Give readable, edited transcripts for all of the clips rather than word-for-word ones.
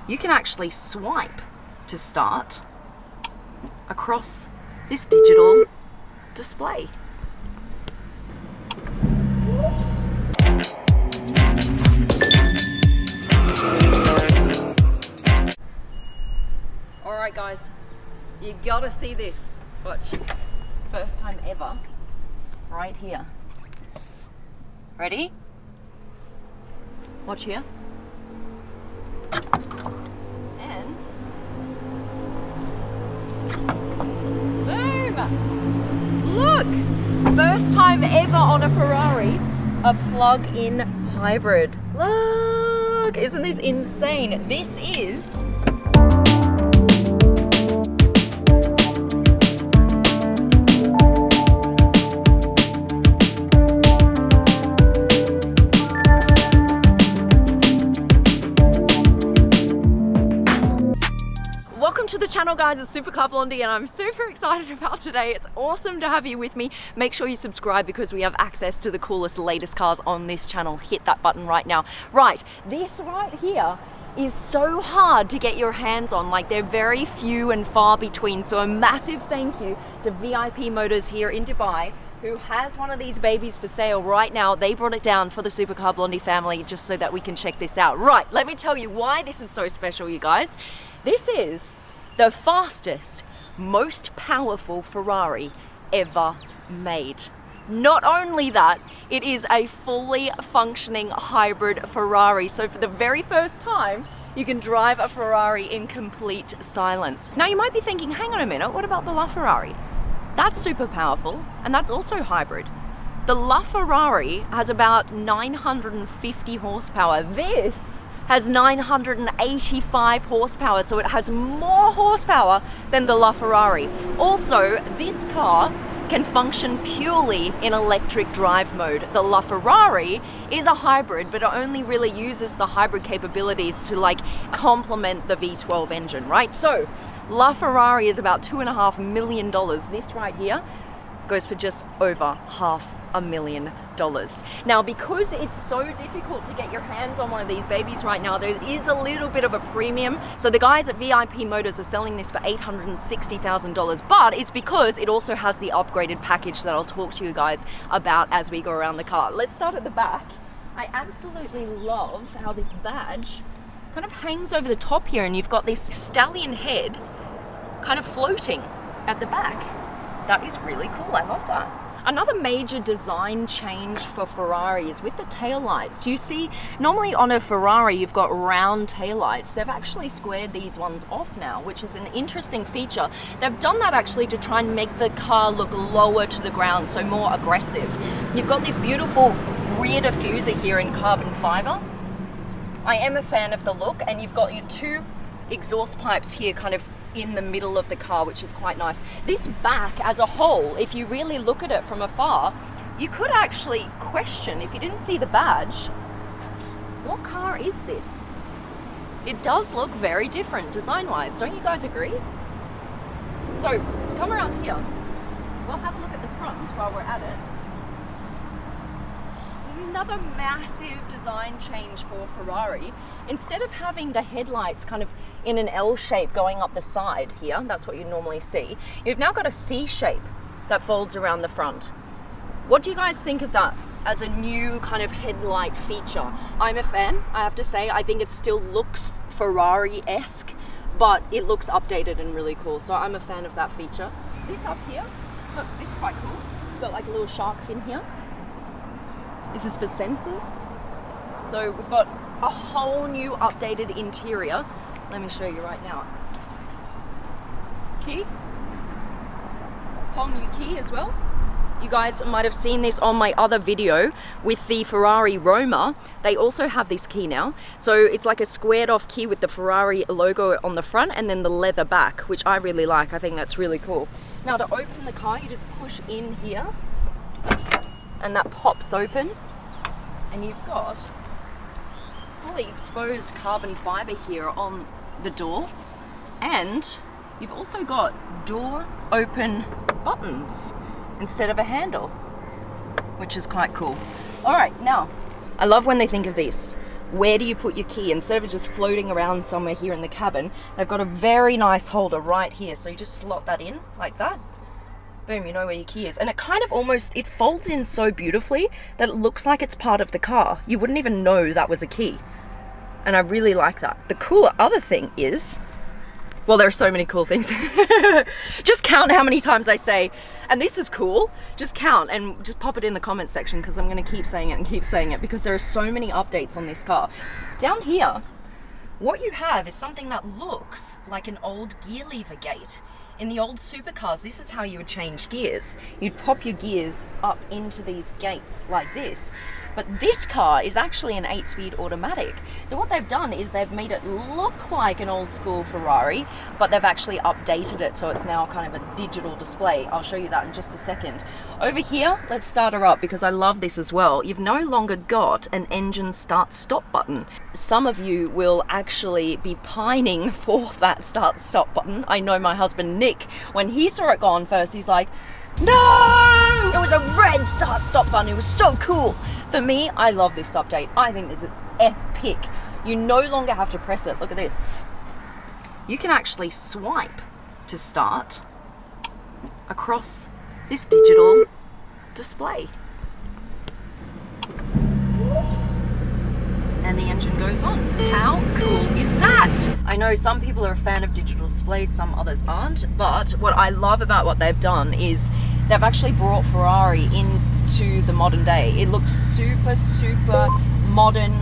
you can actually swipe to start across this digital display. All right, guys, you gotta see this. Watch, first time ever, right here. Ready? Watch here. And boom! Look! First time ever on a Ferrari, a plug-in hybrid. Look! Isn't this insane? This is to the channel, guys. It's Supercar Blondie and I'm super excited about today. It's awesome to have you with me. Make sure you subscribe because we have access to the coolest, latest cars on this channel. Hit that button right now. Right, this right here is so hard to get your hands on. Like, they're very few and far between. So a massive thank you to VIP Motors here in Dubai, who has one of these babies for sale right now. They brought it down for the Supercar Blondie family just so that we can check this out. Right, let me tell you why this is so special, you guys. This is the fastest, most powerful Ferrari ever made. Not only that, it is a fully functioning hybrid Ferrari. So for the very first time, you can drive a Ferrari in complete silence. Now you might be thinking, hang on a minute, what about the LaFerrari? That's super powerful, and that's also hybrid. The LaFerrari has about 950 horsepower. This has 985 horsepower, so it has more horsepower than the LaFerrari. Also, this car can function purely in electric drive mode. The LaFerrari is a hybrid, but it only really uses the hybrid capabilities to like complement the V12 engine, right? So, LaFerrari is about $2.5 million. This right here goes for just over $500,000. Now, because it's so difficult to get your hands on one of these babies right now, there is a little bit of a premium. So the guys at VIP Motors are selling this for $860,000, but it's because it also has the upgraded package that I'll talk to you guys about as we go around the car. Let's start at the back. I absolutely love how this badge kind of hangs over the top here, and you've got this stallion head kind of floating at the back. That is really cool. I love that. Another major design change for Ferrari is with the taillights. You see, normally on a Ferrari, you've got round taillights. They've actually squared these ones off now, which is an interesting feature. They've done that actually to try and make the car look lower to the ground, so more aggressive. You've got this beautiful rear diffuser here in carbon fiber. I am a fan of the look, and you've got your two exhaust pipes here kind of in the middle of the car, which is quite nice. This back as a whole, if you really look at it from afar, you could actually question, if you didn't see the badge, what car is this? It does look very different design-wise, don't you guys agree? So come around here, we'll have a look at the front while we're at it. Another massive design change for Ferrari. Instead of having the headlights kind of in an L shape going up the side here, that's what you normally see, you've now got a C shape that folds around the front. What do you guys think of that as a new kind of headlight feature? I'm a fan, I have to say. I think it still looks Ferrari-esque, but it looks updated and really cool. So I'm a fan of that feature. This up here, look, this is quite cool. Got like a little shark fin here. This is for sensors. So we've got a whole new updated interior. Let me show you right now. Key. Whole new key as well. You guys might have seen this on my other video with the Ferrari Roma. They also have this key now. So it's like a squared off key with the Ferrari logo on the front and then the leather back, which I really like. I think that's really cool. Now to open the car, you just push in here and that pops open. And you've got fully exposed carbon fiber here on the door, and you've also got door open buttons instead of a handle, which is quite cool. All right, now I love when they think of this. where do you put your key? Instead of it just floating around somewhere here in the cabin, they've got a very nice holder right here. So you just slot that in like that. Boom, you know where your key is. And it kind of almost, it folds in so beautifully that it looks like it's part of the car. You wouldn't even know that was a key. And I really like that. The cooler other thing is, well, there are so many cool things. Just count how many times I say, and this is cool. Just count and just pop it in the comment section, because I'm going to keep saying it and keep saying it, because there are so many updates on this car. Down here, what you have is something that looks like an old gear lever gate. In the old supercars, this is how you would change gears. You'd pop your gears up into these gates like this. But this car is actually an 8-speed automatic. So what they've done is they've made it look like an old school Ferrari, but they've actually updated it so it's now kind of a digital display. I'll show you that in just a second. Over here, let's start her up because I love this as well. You've no longer got an engine start-stop button. Some of you will actually be pining for that start-stop button. I know my husband Nick, when he saw it go on first, he's like, no! It was a red start-stop button. It was so cool. For me, I love this update. I think this is epic. You no longer have to press it. Look at this. You can actually swipe to start across this digital display. And the engine goes on. How cool is that? I know some people are a fan of digital displays, some others aren't, but what I love about what they've done is they've actually brought Ferrari into the modern day. It looks super, super modern.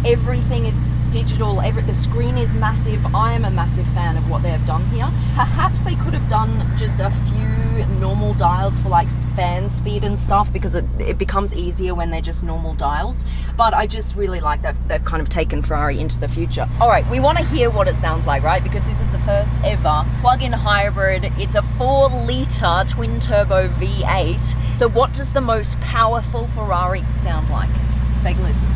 Everything is digital. The screen is massive. I am a massive fan of what they have done here. Perhaps they could have done just a few normal dials for like fan speed and stuff, because it becomes easier when they're just normal dials. But I just really like that they've kind of taken Ferrari into the future. All right, we want to hear what it sounds like, right? Because this is the first ever plug-in hybrid. It's a 4-litre twin-turbo V8. So what does the most powerful Ferrari sound like? Take a listen.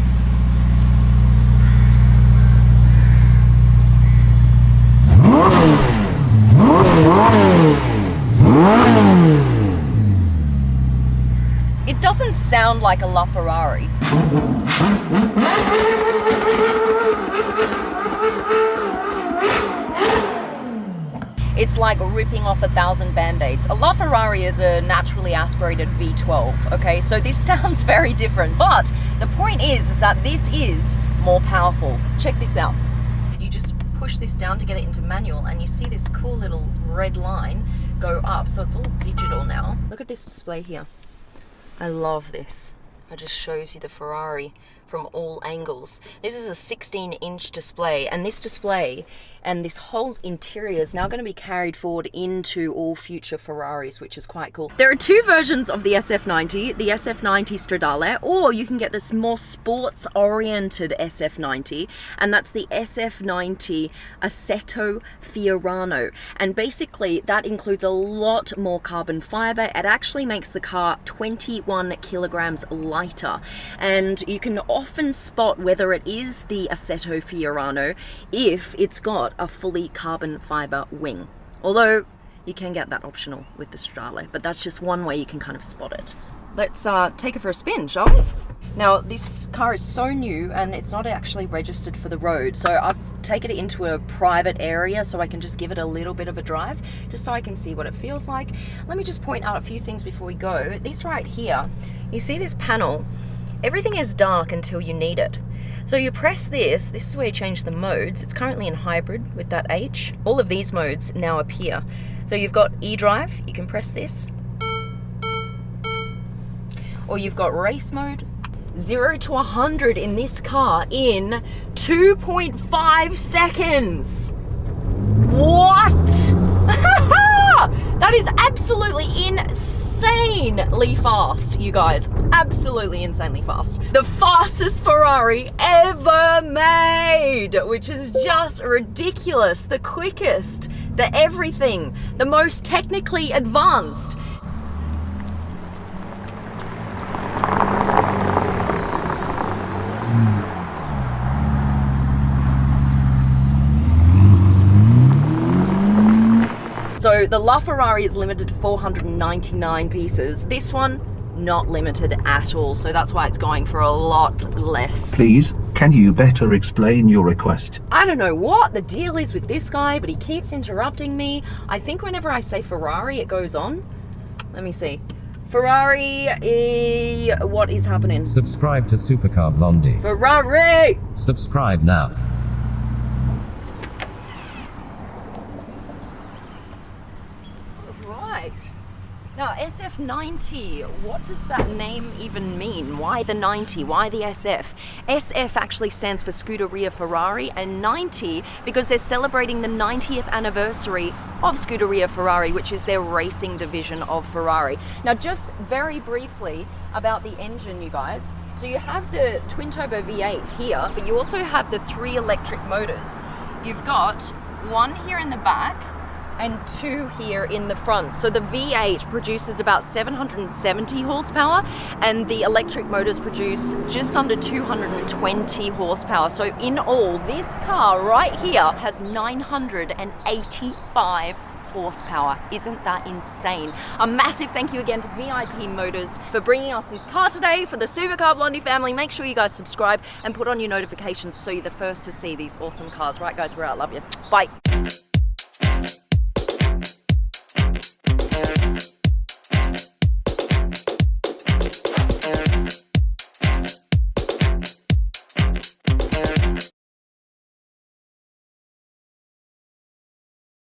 It doesn't sound like a LaFerrari. It's like ripping off 1,000 band-aids. A LaFerrari is a naturally aspirated V12, okay? So this sounds very different, but the point is that this is more powerful. Check this out. You just push this down to get it into manual, and you see this cool little red line go up. So it's all digital now. Look at this display here. I love this. It just shows you the Ferrari from all angles. This is a 16-inch display, and this display and this whole interior is now going to be carried forward into all future Ferraris, which is quite cool. There are two versions of the SF90, the SF90 Stradale, or you can get this more sports-oriented SF90, and that's the SF90 Assetto Fiorano. And basically, that includes a lot more carbon fiber. It actually makes the car 21 kilograms lighter, and you can often spot whether it is the Assetto Fiorano if it's got a fully carbon fiber wing. Although you can get that optional with the Stradale, but that's just one way you can kind of spot it. Let's take it for a spin, shall we? Now, this car is so new and it's not actually registered for the road, so I've taken it into a private area so I can just give it a little bit of a drive, just so I can see what it feels like. Let me just point out a few things before we go. This right here, you see this panel? Everything is dark until you need it. So you press this is where you change the modes. It's currently in hybrid with that H. All of these modes now appear. So you've got eDrive, you can press this. Or you've got race mode. 0 to 100 in this car in 2.5 seconds. What? That is absolutely insanely fast, you guys. Absolutely insanely fast. The fastest Ferrari ever made, which is just ridiculous. The quickest, the everything, the most technically advanced. So the LaFerrari is limited to 499 pieces. This one, not limited at all. So that's why it's going for a lot less. Please Can you better explain your request? I don't know what the deal is with this guy, but he keeps interrupting me. I think whenever I say Ferrari, it goes on. Let me see. Ferrari, what is happening? Subscribe to Supercar Blondie. Ferrari! Subscribe now. Right. Now, SF90, what does that name even mean? Why the 90? Why the SF? SF actually stands for Scuderia Ferrari, and 90 because they're celebrating the 90th anniversary of Scuderia Ferrari, which is their racing division of Ferrari. Now, just very briefly about the engine, you guys. So you have the twin turbo V8 here, but you also have the 3 electric motors. You've got one here in the back, and 2 here in the front. So the V8 produces about 770 horsepower and the electric motors produce just under 220 horsepower. So in all, this car right here has 985 horsepower. Isn't that insane? A massive thank you again to VIP Motors for bringing us this car today. For the Supercar Blondie family, make sure you guys subscribe and put on your notifications so you're the first to see these awesome cars. Right guys, we're out. Love you. Bye.